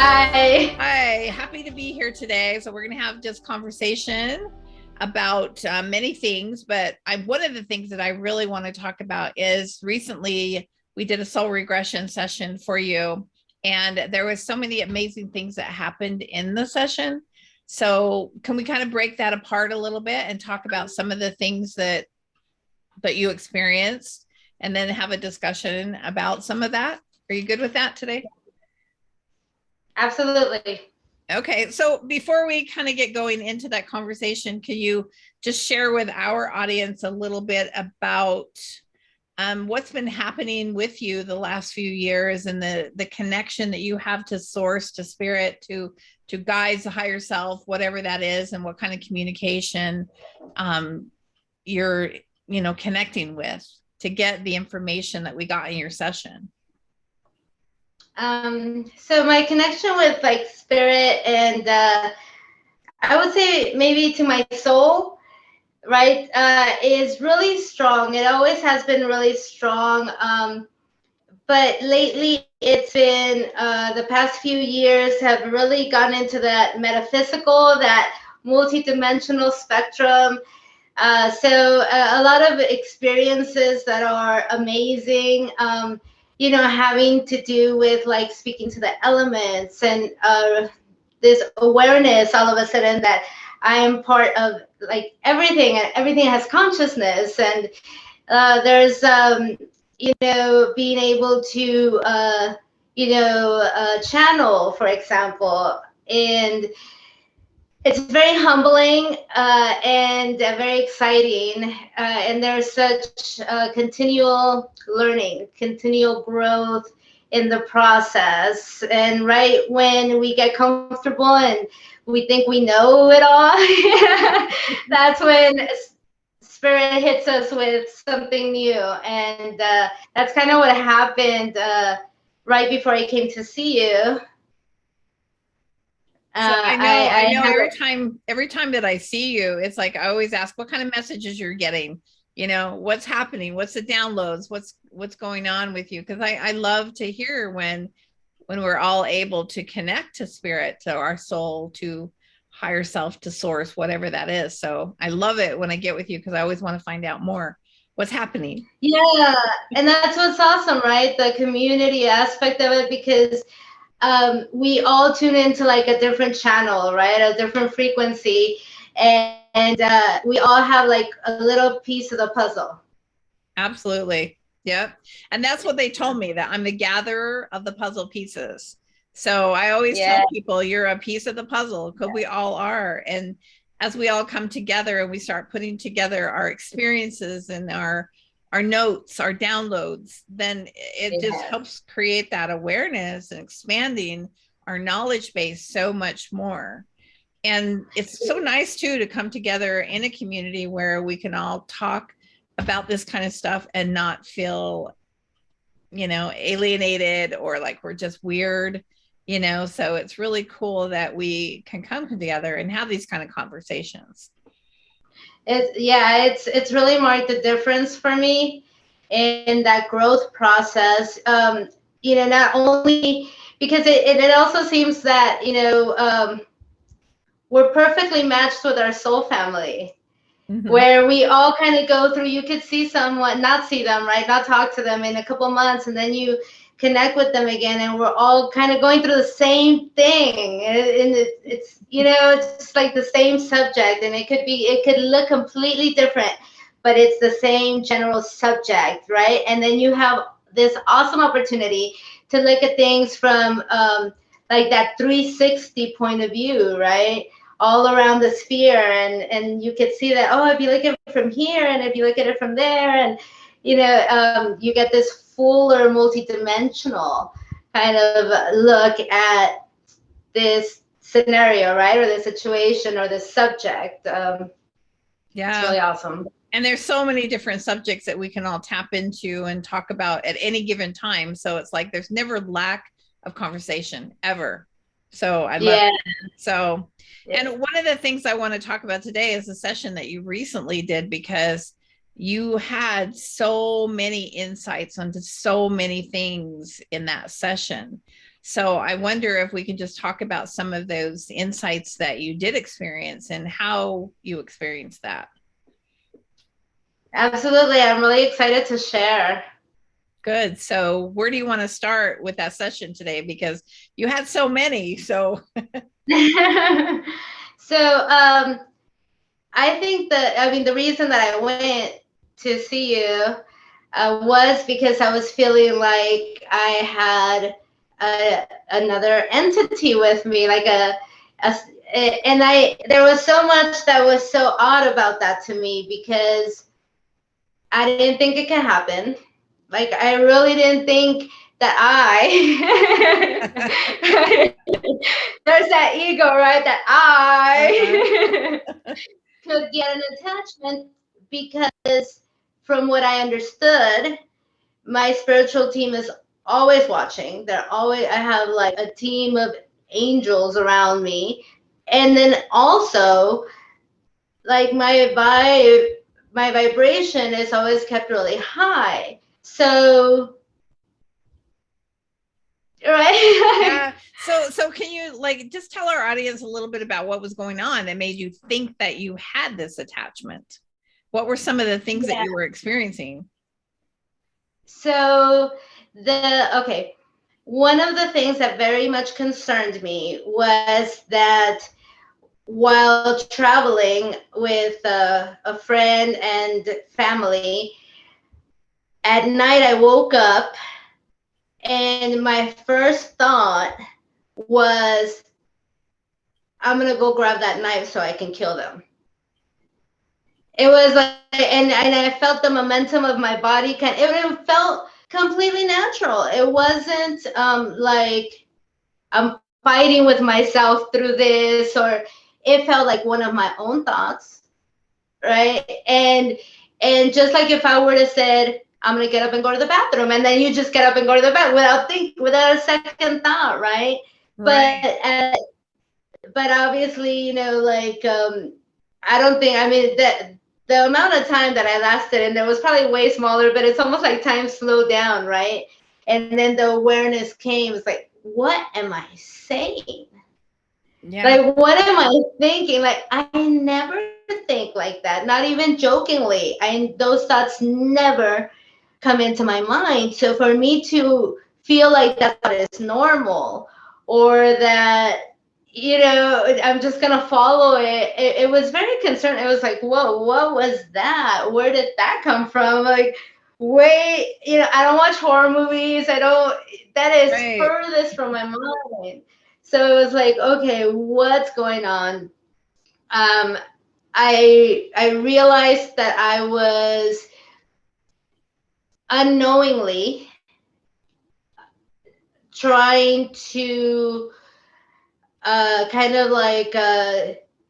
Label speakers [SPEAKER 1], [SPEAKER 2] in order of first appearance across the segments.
[SPEAKER 1] Hi.
[SPEAKER 2] Hi, happy to be here today. So we're going to have just conversation about many things, but one of the things that I really want to talk about is recently we did a soul regression session for you, and there was so many amazing things that happened in the session. So can we kind of break that apart a little bit and talk about some of the things that you experienced, and then have a discussion about some of that? Are you good with that today?
[SPEAKER 1] Absolutely.
[SPEAKER 2] Okay, so before we kind of get going into that conversation, can you just share with our audience a little bit about what's been happening with you the last few years, and the connection that you have to source, to spirit, to guides, the higher self, whatever that is, and what kind of communication you're connecting with to get the information that we got in your session?
[SPEAKER 1] So my connection with like spirit and I would say maybe to my soul, right, is really strong. It always has been really strong. But lately it's been the past few years have really gone into that metaphysical, that multidimensional spectrum. A lot of experiences that are amazing, having to do with like speaking to the elements and this awareness all of a sudden that I am part of like everything, and everything has consciousness. And there's, being able to, channel, for example. And it's very humbling and very exciting. And there's such continual learning, continual growth in the process. And right when we get comfortable and we think we know it all, that's when spirit hits us with something new. And that's kind of what happened right before I came to see you.
[SPEAKER 2] So I
[SPEAKER 1] I
[SPEAKER 2] know
[SPEAKER 1] had
[SPEAKER 2] every time that I see you, it's like I always ask what kind of messages you're getting, what's happening, what's the downloads, what's going on with you. Because I love to hear when we're all able to connect to spirit, to our soul, to higher self, to source, whatever that is. So I love it when I get with you, because I always want to find out more what's happening.
[SPEAKER 1] Yeah, and that's what's awesome, right? The community aspect of it, because we all tune into like a different channel, right? A different frequency, and we all have like a little piece of the puzzle.
[SPEAKER 2] Absolutely. Yep. And that's what they told me, that I'm the gatherer of the puzzle pieces. So I always tell
[SPEAKER 1] Yeah,
[SPEAKER 2] people you're a piece of the puzzle, because we all are. And as we all come together and we start putting together our experiences and our notes, our downloads, then it just
[SPEAKER 1] yeah,
[SPEAKER 2] helps create that awareness and expanding our knowledge base so much more. And it's so nice too to come together in a community where we can all talk about this kind of stuff and not feel alienated or like we're just weird. So it's really cool that we can come together and have these kind of conversations.
[SPEAKER 1] it's really marked the difference for me in that growth process. Not only because it also seems that we're perfectly matched with our soul family,
[SPEAKER 2] Mm-hmm.
[SPEAKER 1] where we all kind of go through. You could see someone, not see them, right? Not talk to them in a couple months, and then you connect with them again, and we're all kind of going through the same thing. And it's it's like the same subject, and it could look completely different, but it's the same general subject, right? And then you have this awesome opportunity to look at things from like that 360 point of view, right? All around the sphere, and you could see that, oh, if you look at it from here and if you look at it from there, and you get this fuller multidimensional kind of look at this scenario, right, or the situation or the subject. It's
[SPEAKER 2] Yeah.
[SPEAKER 1] really awesome.
[SPEAKER 2] And there's so many different subjects that we can all tap into and talk about at any given time. So it's like there's never lack of conversation ever. So I love
[SPEAKER 1] Yeah,
[SPEAKER 2] it. So,
[SPEAKER 1] yeah,
[SPEAKER 2] and one of the things I want to talk about today is a session that you recently did, because you had so many insights onto so many things in that session. So I wonder if we can just talk about some of those insights that you did experience and how you experienced that.
[SPEAKER 1] Absolutely. I'm really excited to share.
[SPEAKER 2] Good. So where do you want to start with that session today? Because you had so many. So
[SPEAKER 1] So I think that, I mean, the reason that I went to see you was because I was feeling like I had another entity with me, like a, and there was so much that was so odd about that to me because I didn't think it could happen. Like, I really didn't think that there's that ego, right? That I could get an attachment because from what I understood, my spiritual team is always watching. I have like a team of angels around me. And then also, like my vibration is always kept really high. So, right?
[SPEAKER 2] yeah. So can you like just tell our audience a little bit about what was going on that made you think that you had this attachment? What were some of the things that you were experiencing?
[SPEAKER 1] So okay, one of the things that very much concerned me was that while traveling with a friend and family, at night I woke up and my first thought was, I'm gonna go grab that knife so I can kill them. It was like, and I felt the momentum of my body. It felt completely natural. It wasn't like I'm fighting with myself through this, or it felt like one of my own thoughts, right? And just like if I were to said, I'm gonna get up and go to the bathroom, and then you just get up and go to the bathroom without a second thought, right?
[SPEAKER 2] Right.
[SPEAKER 1] But obviously, like I don't think, I mean, that the amount of time that I lasted in there was probably way smaller, but it's almost like time slowed down, right? And then the awareness came. It's like, what am I saying?
[SPEAKER 2] Yeah.
[SPEAKER 1] Like, what am I thinking? Like, I never think like that, not even jokingly. Those thoughts never come into my mind. So for me to feel like that thought is normal, or that, I'm just gonna follow it was very concerned. It was like, whoa, what was that? Where did that come from? Like, wait, I don't watch horror movies. I don't, that is
[SPEAKER 2] Right.
[SPEAKER 1] furthest from my mind. So it was like, okay, what's going on? um I realized that I was unknowingly trying to kind of like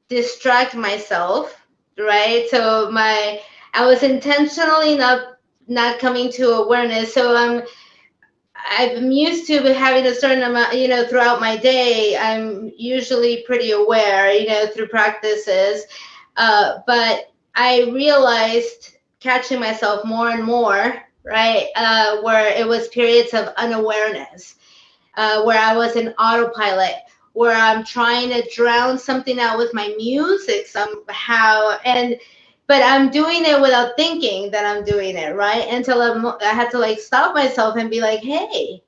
[SPEAKER 1] distract myself, right? So I was intentionally not coming to awareness. So I'm used to having a certain amount, throughout my day. I'm usually pretty aware, through practices. But I realized catching myself more and more, right? Where it was periods of unawareness, where I was in autopilot, where I'm trying to drown something out with my music somehow. But I'm doing it without thinking that I'm doing it, right? Until I had to like stop myself and be like, hey,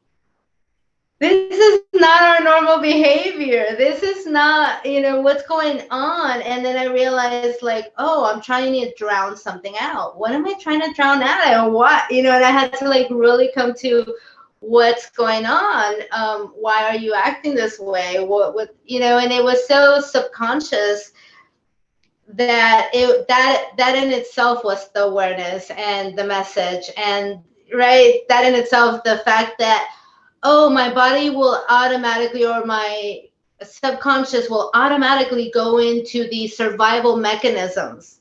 [SPEAKER 1] this is not our normal behavior. This is not, what's going on. And then I realized, like, oh, I'm trying to drown something out. What am I trying to drown out? And what, and I had to like really come to what's going on. Why are you acting this way? What, and it was so subconscious that that in itself was the awareness and the message. And right, that in itself, the fact that, oh, my body will automatically, or my subconscious will automatically go into these survival mechanisms,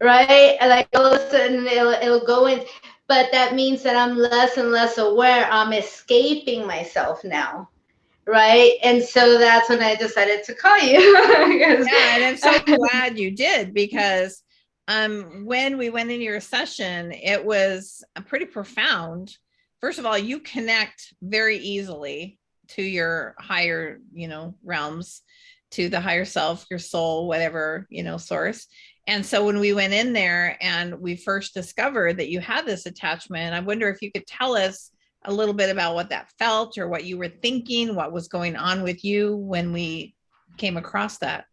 [SPEAKER 1] right? And like all of a sudden it'll go in, but that means that I'm less and less aware. I'm escaping myself now, right? And so that's when I decided to call you.
[SPEAKER 2] Yeah, and I'm so glad you did, because when we went into your session, it was pretty profound first of all, you connect very easily to your higher, realms, to the higher self, your soul, whatever, source. And so when we went in there and we first discovered that you had this attachment, I wonder if you could tell us a little bit about what that felt, or what you were thinking, what was going on with you when we came across that.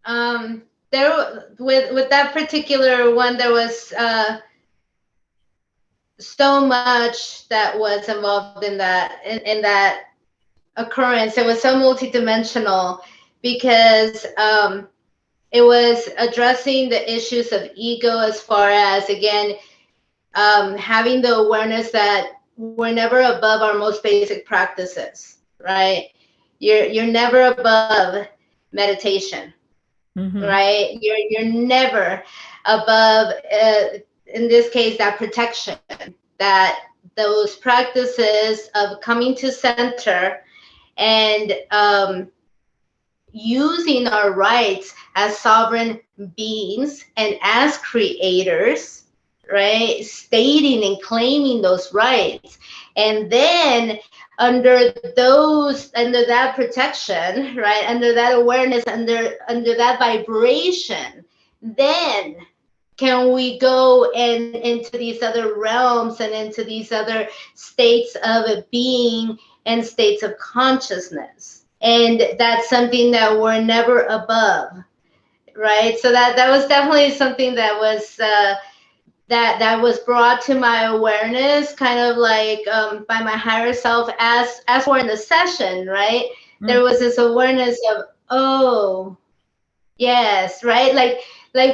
[SPEAKER 1] There, with that particular one, there was so much that was involved in that occurrence. It was so multidimensional because it was addressing the issues of ego, as far as, again, having the awareness that we're never above our most basic practices, right? You're never above meditation, right? You're never above, in this case, that protection, that those practices of coming to center and using our rights as sovereign beings and as creators, right? Stating and claiming those rights. And then under that protection, right? Under that awareness, under that vibration, then can we go and into these other realms and into these other states of being and states of consciousness. And that's something that we're never above, right? So that was definitely something that was that was brought to my awareness, kind of like by my higher self as we're in the session, right? There was this awareness of, oh, yes, right? Like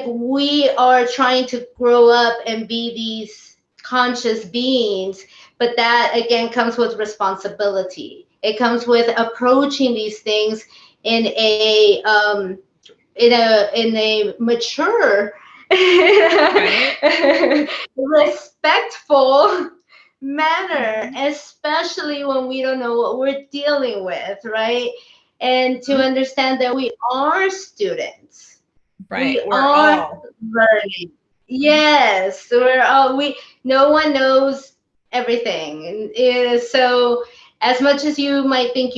[SPEAKER 1] we are trying to grow up and be these conscious beings, but that again comes with responsibility. It comes with approaching these things in a mature, right, respectful manner, especially when we don't know what we're dealing with, right? And to understand that we are students.
[SPEAKER 2] Right.
[SPEAKER 1] We are learning. Yes, no one knows everything. And so as much as you might think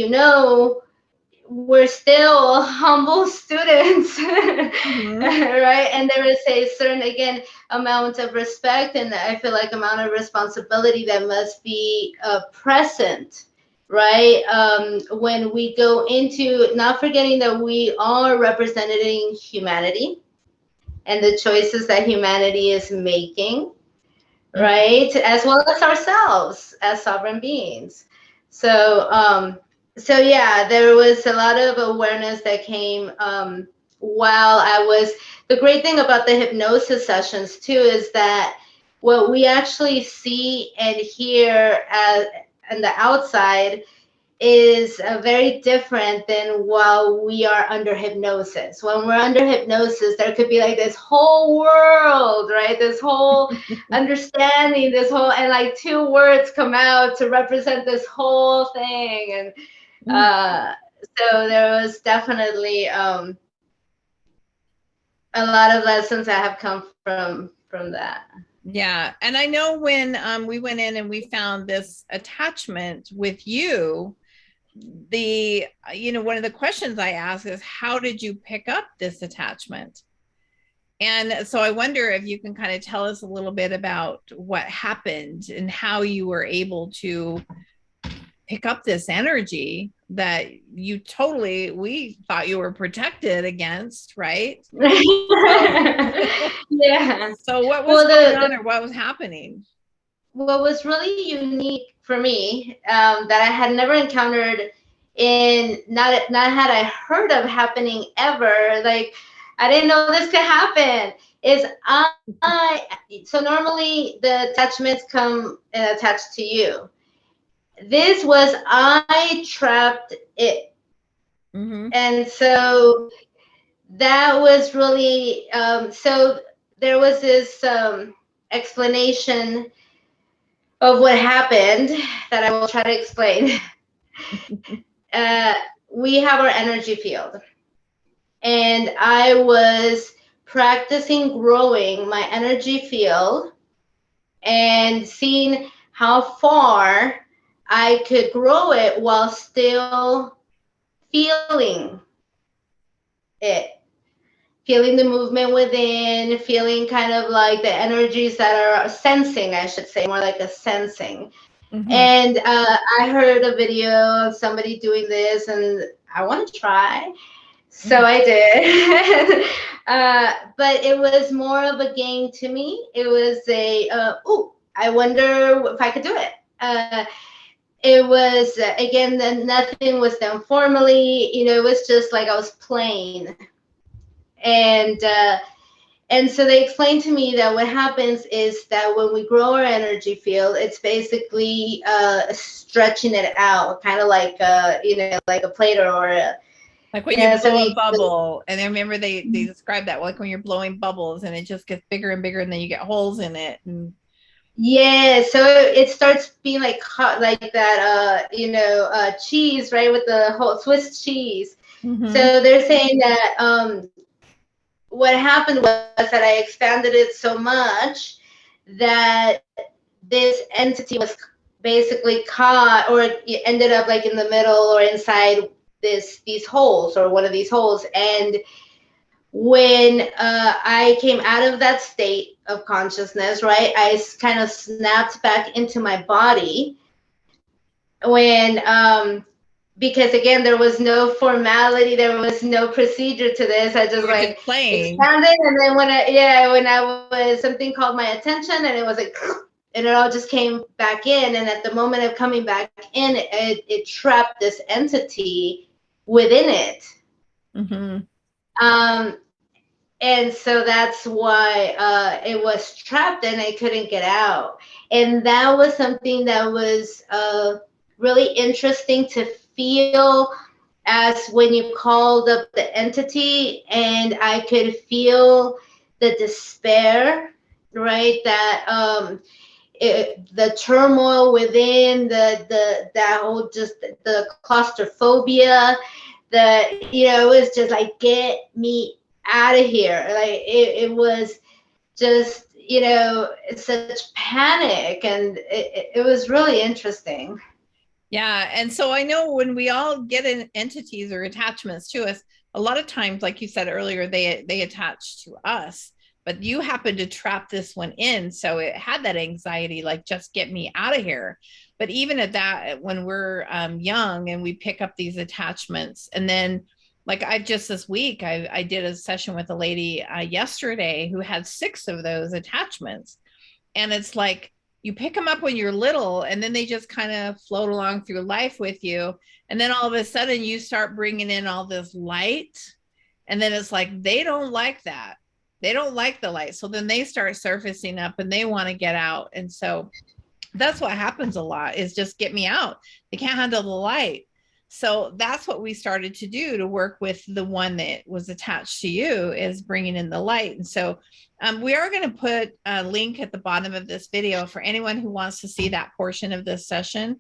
[SPEAKER 1] we're still humble students, right? And there is a certain, again, amount of respect, and I feel like amount of responsibility that must be present, right? When we go into, not forgetting that we are representing humanity and the choices that humanity is making, right? As well as ourselves as sovereign beings. So yeah, there was a lot of awareness that came while the great thing about the hypnosis sessions too is that what we actually see and hear on the outside is very different than while we are under hypnosis. When we're under hypnosis, there could be like this whole world, right? This whole understanding, and like two words come out to represent this whole thing. And so there was definitely a lot of lessons that have come from that.
[SPEAKER 2] Yeah. And I know when we went in and we found this attachment with you, one of the questions I ask is, how did you pick up this attachment? And so I wonder if you can kind of tell us a little bit about what happened and how you were able to pick up this energy that we thought you were protected against, right?
[SPEAKER 1] Yeah.
[SPEAKER 2] So what was going on, or what was happening?
[SPEAKER 1] What was really unique for me, that I had never encountered not had I heard of happening ever, like I didn't know this could happen, is so normally the attachments come attached to you. This was, I trapped it. And so that was really, so there was this explanation of what happened that I will try to explain. We have our energy field, and I was practicing growing my energy field and seeing how far I could grow it while still feeling it, feeling the movement within, feeling kind of like the energies that are sensing, I should say, more like a sensing.
[SPEAKER 2] Mm-hmm.
[SPEAKER 1] And I heard a video of somebody doing this, and I want to try. So
[SPEAKER 2] Mm-hmm.
[SPEAKER 1] I did. But it was more of a game to me. It was I wonder if I could do it. It was, again, nothing was done formally. It was just like I was playing. And so they explained to me that what happens is that when we grow our energy field, it's basically stretching it out, kind of like like a Play-Doh or a,
[SPEAKER 2] Like when you
[SPEAKER 1] so
[SPEAKER 2] blow a bubble, and I remember they described that like when you're blowing bubbles and it just gets bigger and bigger, and then you get holes in it. And
[SPEAKER 1] yeah, so it starts being like like that, cheese, right, with the whole Swiss cheese.
[SPEAKER 2] mm-hmm.
[SPEAKER 1] So they're saying that what happened was that I expanded it so much that this entity was basically caught, or it ended up like in the middle or inside these holes, or one of these holes. And when I came out of that state of consciousness, right, I kind of snapped back into my body when because again, there was no formality, there was no procedure to this. I just
[SPEAKER 2] You were
[SPEAKER 1] like
[SPEAKER 2] just playing.
[SPEAKER 1] expanded, and then when I was, something called my attention, and it was like, and it all just came back in. And at the moment of coming back in, it trapped this entity within it.
[SPEAKER 2] Mm-hmm.
[SPEAKER 1] Um, and so that's why it was trapped and I couldn't get out. And that was something that was really interesting to feel, as when you called up the entity, and I could feel the despair, right? That the turmoil within, that whole, just the claustrophobia, it was just like, get me out of here. Like it was just, such panic, and it was really interesting.
[SPEAKER 2] Yeah. And so I know when we all get in entities or attachments to us, a lot of times, like you said earlier, they attach to us, but you happen to trap this one in. So it had that anxiety, like, just get me out of here. But even at that, when we're young and we pick up these attachments, and then like I just this week, I did a session with a lady yesterday who had 6 of those attachments. And it's like, you pick them up when you're little, and then they just kind of float along through life with you. And then all of a sudden you start bringing in all this light. And then it's like, they don't like that. They don't like the light. So then they start surfacing up and they want to get out. And so that's what happens a lot, is just get me out. They can't handle the light. So that's what we started to do to work with the one that was attached to you, is bringing in the light. And so we are going to put a link at the bottom of this video for anyone who wants to see that portion of this session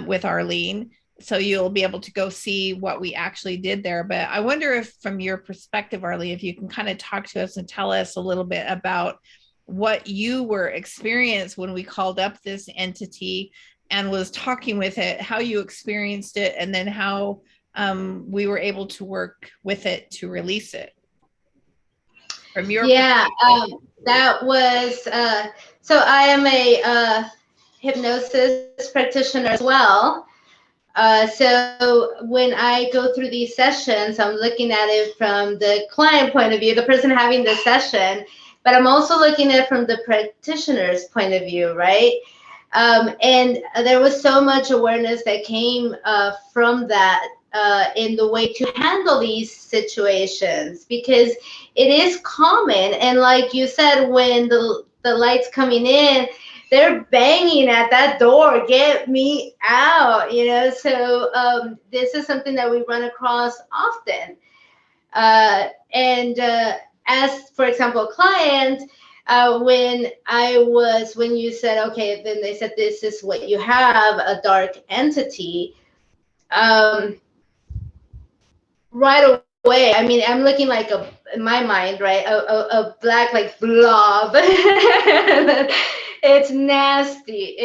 [SPEAKER 2] with Arlene. So you'll be able to go see what we actually did there. But I wonder if, from your perspective, Arlene, if you can kind of talk to us and tell us a little bit about what you were experienced when we called up this entity and was talking with it, how you experienced it, and then how we were able to work with it to release it from your perspective.
[SPEAKER 1] That was so I am a hypnosis practitioner as well. So when I go through these sessions, I'm looking at it from the client point of view, the person having the session, but I'm also looking at it from the practitioner's point of view, right? And there was so much awareness that came from that in the way to handle these situations, because it is common. And like you said, when the light's coming in, they're banging at that door, get me out, So this is something that we run across often. And as, for example, a client, when you said, okay, then they said, this is what you have, a dark entity. Right away, I mean, I'm looking like in my mind, right, a black like blob. It's nasty.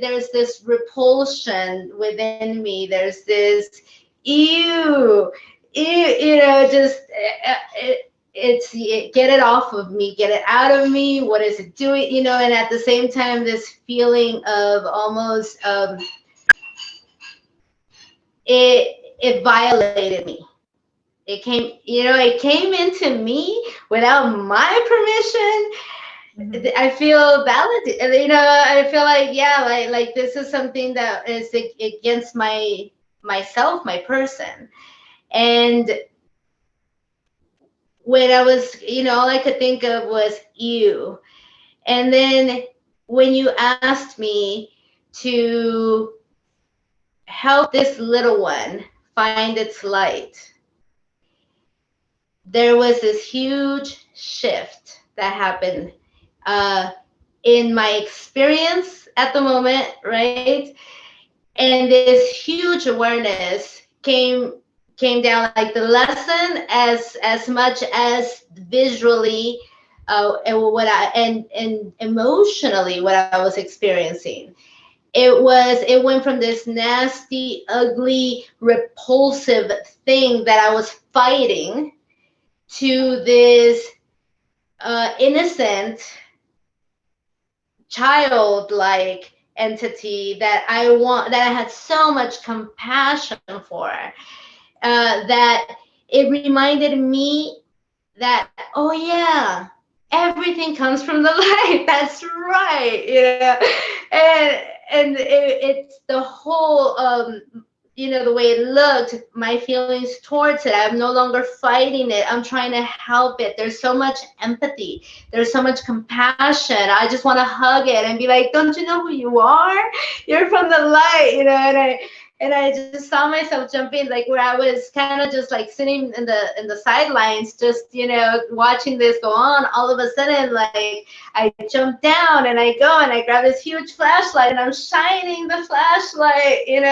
[SPEAKER 1] There's this repulsion within me. There's this ew, just get it off of me, get it out of me. What is it doing? And at the same time, this feeling of almost it violated me. It came into me without my permission.
[SPEAKER 2] Mhm.
[SPEAKER 1] I feel validated. I feel like, yeah, like this is something that is against myself, my person. And when I was, all I could think of was you. And then when you asked me to help this little one find its light, there was this huge shift that happened in my experience at the moment, right? And this huge awareness came down, like the lesson as much as visually, and emotionally what I was experiencing. It went from this nasty, ugly, repulsive thing that I was fighting to this innocent, childlike entity that I had so much compassion for. That it reminded me that, oh yeah, everything comes from the light. That's right. And it's the whole the way it looked, my feelings towards it. I'm no longer fighting it. I'm trying to help it. There's so much empathy. There's so much compassion. I just want to hug it and be like, don't you know who you are? You're from the light, and I just saw myself jumping, like where I was kind of just like sitting in the sidelines, just watching this go on. All of a sudden, like I jump down and I go and I grab this huge flashlight and I'm shining the flashlight, and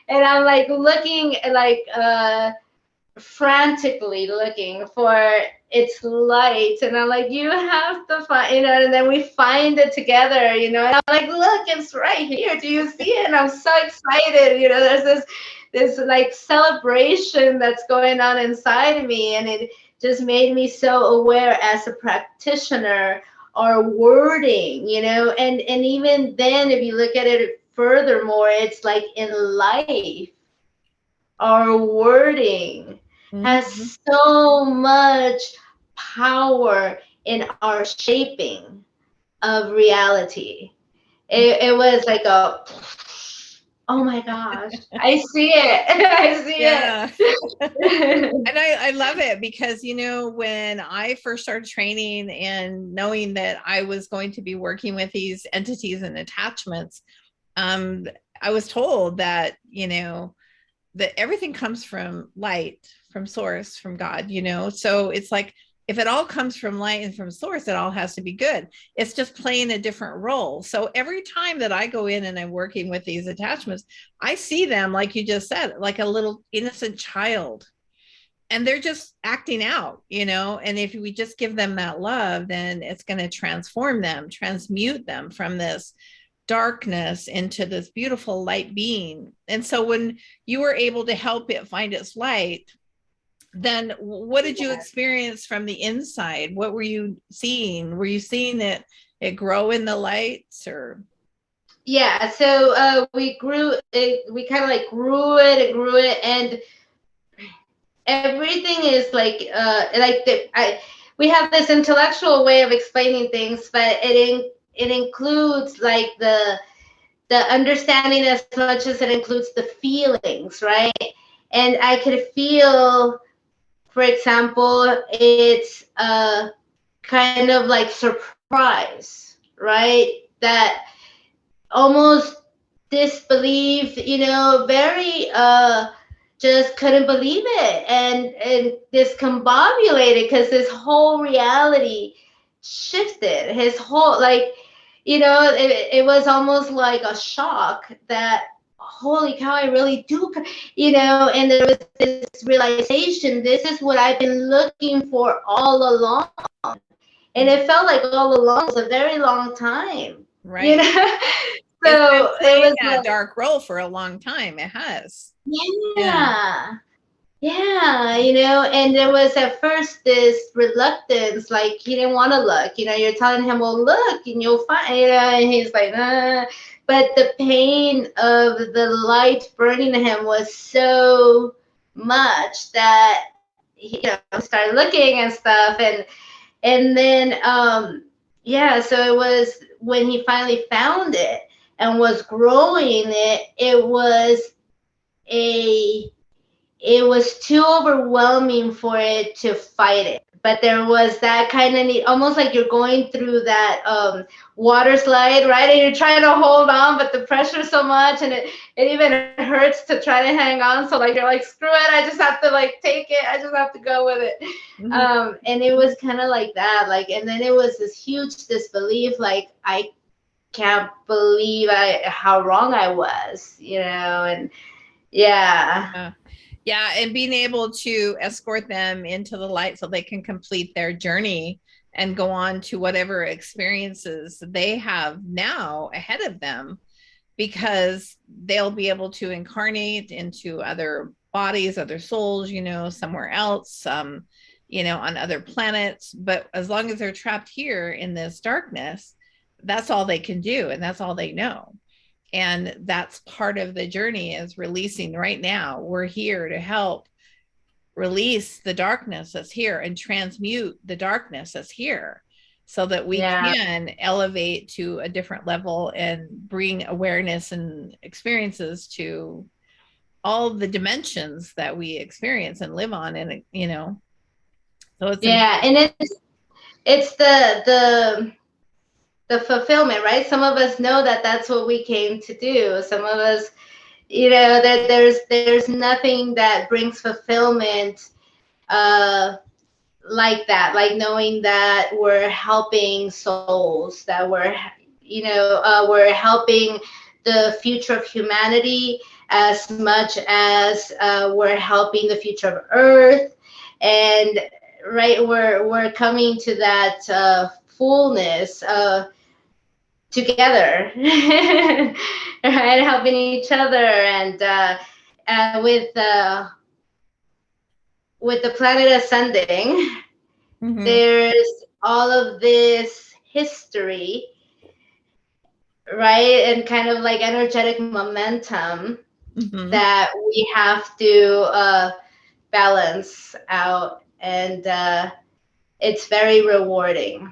[SPEAKER 1] I'm like looking, like frantically looking for its light, and I'm like, you have to find, and then we find it together, and I'm like, look, it's right here, do you see it? And I'm so excited, there's this like celebration that's going on inside of me, and it just made me so aware as a practitioner, our wording, and even then, if you look at it furthermore, it's like in life, our wording
[SPEAKER 2] Mhm.
[SPEAKER 1] has so much power in our shaping of reality. It was like oh my gosh, I see it. I
[SPEAKER 2] Yeah.
[SPEAKER 1] see it.
[SPEAKER 2] And I love it because, when I first started training and knowing that I was going to be working with these entities and attachments, I was told that, that everything comes from light, from source, from God, So it's like, if it all comes from light and from source, it all has to be good. It's just playing a different role. So every time that I go in and I'm working with these attachments, I see them, like you just said, like a little innocent child. And they're just acting out, and if we just give them that love, then it's going to transform them, transmute them from this darkness into this beautiful light being. And so when you were able to help it find its light, then what did you experience from the inside? What were you seeing? Were you seeing it grow in the lights, or?
[SPEAKER 1] Yeah, so we grew it, we kind of like grew it and grew it, and everything is we have this intellectual way of explaining things, but it includes like the understanding as much as it includes the feelings, right? And I could feel, for example, it's kind of like surprise, right? That almost disbelief, very just couldn't believe it, and discombobulated, because his whole reality shifted. His whole, like, it was almost like a shock that, holy cow, I really do, and there was this realization, this is what I've been looking for all along. And it felt like all along was a very long time.
[SPEAKER 2] Right.
[SPEAKER 1] You know?
[SPEAKER 2] It's been
[SPEAKER 1] So it
[SPEAKER 2] playing
[SPEAKER 1] was
[SPEAKER 2] that
[SPEAKER 1] like,
[SPEAKER 2] dark role for a long time. It has. Yeah.
[SPEAKER 1] yeah. Yeah, and there was at first this reluctance, like he didn't want to look. You're telling him, well, look, and you'll find, and he's like, but the pain of the light burning him was so much that he, started looking and stuff, and then yeah, so it was when he finally found it and was growing it, a it was too overwhelming for it to fight it. But there was that kind of need, almost like you're going through that water slide, right? And you're trying to hold on, but the pressure so much, and it even hurts to try to hang on. So like you're like, screw it, I just have to like take it. I just have to go with it. And it was kind of like that, like, and then it was this huge disbelief, like I can't believe how wrong I was, and yeah.
[SPEAKER 2] Yeah, and being able to escort them into the light so they can complete their journey and go on to whatever experiences they have now ahead of them, because they'll be able to incarnate into other bodies, other souls, somewhere else, on other planets. But as long as they're trapped here in this darkness, that's all they can do, and that's all they know. And that's part of the journey, is releasing. Right now we're here to help release the darkness that's here and transmute the darkness that's here, so that we can elevate to a different level and bring awareness and experiences to all the dimensions that we experience and live on. And so it's
[SPEAKER 1] and it's the fulfillment, right? Some of us know that that's what we came to do. Some of us, that there's nothing that brings fulfillment like that, like knowing that we're helping souls, that we're helping the future of humanity as much as we're helping the future of Earth. And right, we're coming to that fullness together, right? Helping each other, and with the planet ascending, there's all of this history, right? And kind of like energetic momentum that we have to balance out, and it's very rewarding.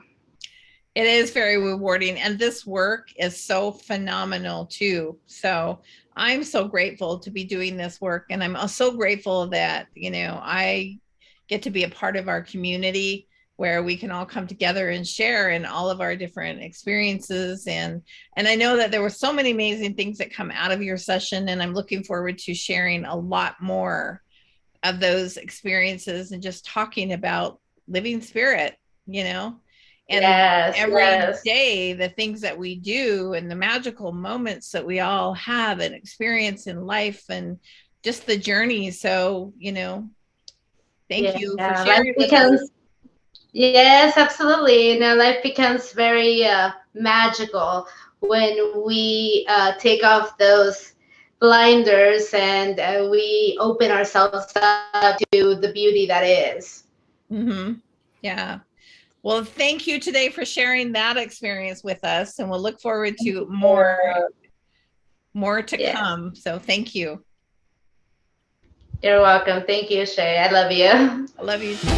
[SPEAKER 2] It is very rewarding, and this work is so phenomenal too. So I'm so grateful to be doing this work, and I'm so grateful that I get to be a part of our community, where we can all come together and share in all of our different experiences. And I know that there were so many amazing things that come out of your session, and I'm looking forward to sharing a lot more of those experiences and just talking about living spirit, and every day, the things that we do and the magical moments that we all have and experience in life, and just the journey. So, thank you for sharing with us.
[SPEAKER 1] Yes, absolutely. Life becomes very magical when we take off those blinders, and we open ourselves up to the beauty that is.
[SPEAKER 2] Yeah. Well, thank you today for sharing that experience with us, and we'll look forward to more to come. So thank you.
[SPEAKER 1] You're welcome. Thank you, Shay. I love you.
[SPEAKER 2] I love you too.